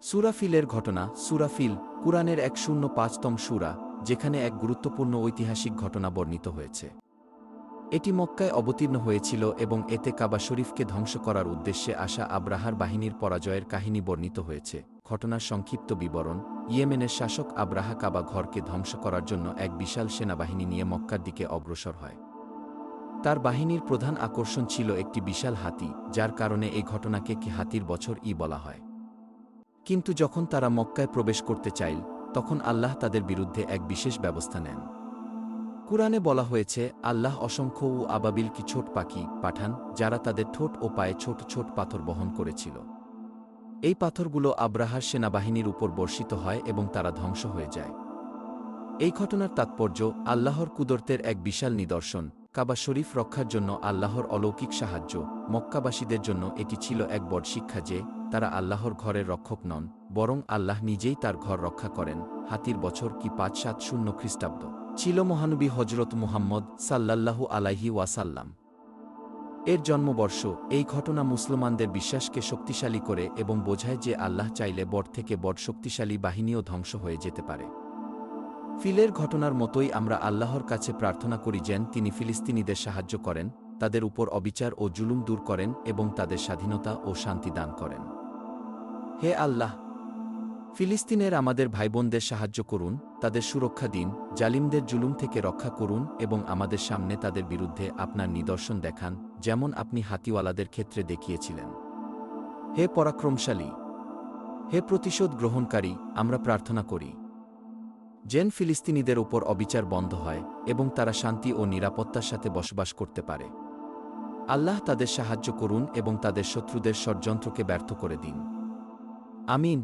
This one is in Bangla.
সূরা ফিলের ঘটনা। সূরা ফিল কুরআনের 105তম সূরা, যেখানে এক গুরুত্বপূর্ণ ঐতিহাসিক ঘটনা বর্ণিত হয়েছে। এটি মক্কায় অবতীর্ণ হয়েছিল এবং এতে কাবা শরীফকে ধ্বংস করার উদ্দেশ্যে আসা আব্রাহার বাহিনীর পরাজয়ের কাহিনী বর্ণিত হয়েছে। ঘটনার সংক্ষিপ্ত বিবরণ: ইয়েমেনের শাসক আব্রাহা কাবা ঘরকে ধ্বংস করার জন্য এক বিশাল সেনাবাহিনী নিয়ে মক্কার দিকে অগ্রসর হয়। তার বাহিনীর প্রধান আকর্ষণ ছিল একটি বিশাল হাতি, যার কারণে এই ঘটনাকে কি হাতির বছর বলা হয়। কিন্তু যখন তারা মক্কায় প্রবেশ করতে চাইল, তখন আল্লাহ তাদের বিরুদ্ধে এক বিশেষ ব্যবস্থা নেন। কুরআনে বলা হয়েছে, আল্লাহ অসংখ্য আবাবিল কি ছোট পাখি পাঠান, যারা তাদের ঠোঁট ও পায়ে ছোট ছোট পাথর বহন করেছিল। এই পাথরগুলো আব্রাহার সেনাবাহিনীর উপর বর্ষিত হয় এবং তারা ধ্বংস হয়ে যায়। এই ঘটনার তাৎপর্য আল্লাহর কুদরতের এক বিশাল নিদর্শন, কাবা শরীফ রক্ষার জন্য আল্লাহর অলৌকিক সাহায্য। মক্কাবাসীদের জন্য এটি ছিল এক বড় শিক্ষা যে, তারা আল্লাহর ঘরের রক্ষক নন, বরং আল্লাহ নিজেই তার ঘর রক্ষা করেন। হাতির বছর কি ৫৭০ খ্রিস্টাব্দ ছিল মহানবী হজরত মুহাম্মদ সাল্লাল্লাহু আলাইহি ওয়াসাল্লাম এর জন্মবর্ষ। এই ঘটনা মুসলমানদের বিশ্বাসকে শক্তিশালী করে এবং বোঝায় যে আল্লাহ চাইলে বড় থেকে বড় শক্তিশালী বাহিনীও ধ্বংস হয়ে যেতে পারে। ফিলের ঘটনার মতোই আমরা আল্লাহর কাছে প্রার্থনা করি যেন তিনি ফিলিস্তিনিদের সাহায্য করেন, তাদের উপর অবিচার ও জুলুম দূর করেন এবং তাদের স্বাধীনতা ও শান্তি দান করেন। হে আল্লাহ, ফিলিস্তিনের আমাদের ভাইবোনদের সাহায্য করুন, তাদের সুরক্ষা দিন, জালিমদের জুলুম থেকে রক্ষা করুন এবং আমাদের সামনে তাদের বিরুদ্ধে আপনার নিদর্শন দেখান, যেমন আপনি হাতিওয়ালাদের ক্ষেত্রে দেখিয়েছিলেন। হে পরাক্রমশালী, হে প্রতিশোধ গ্রহণকারী, আমরা প্রার্থনা করি যেন ফিলিস্তিনিদের উপর অবিচার বন্ধ হয় এবং তারা শান্তি ও নিরাপত্তার সাথে বসবাস করতে পারে। আল্লাহ তাদের সাহায্য করুন এবং তাদের শত্রুদের ষড়যন্ত্রকে ব্যর্থ করে দিন। আমিন।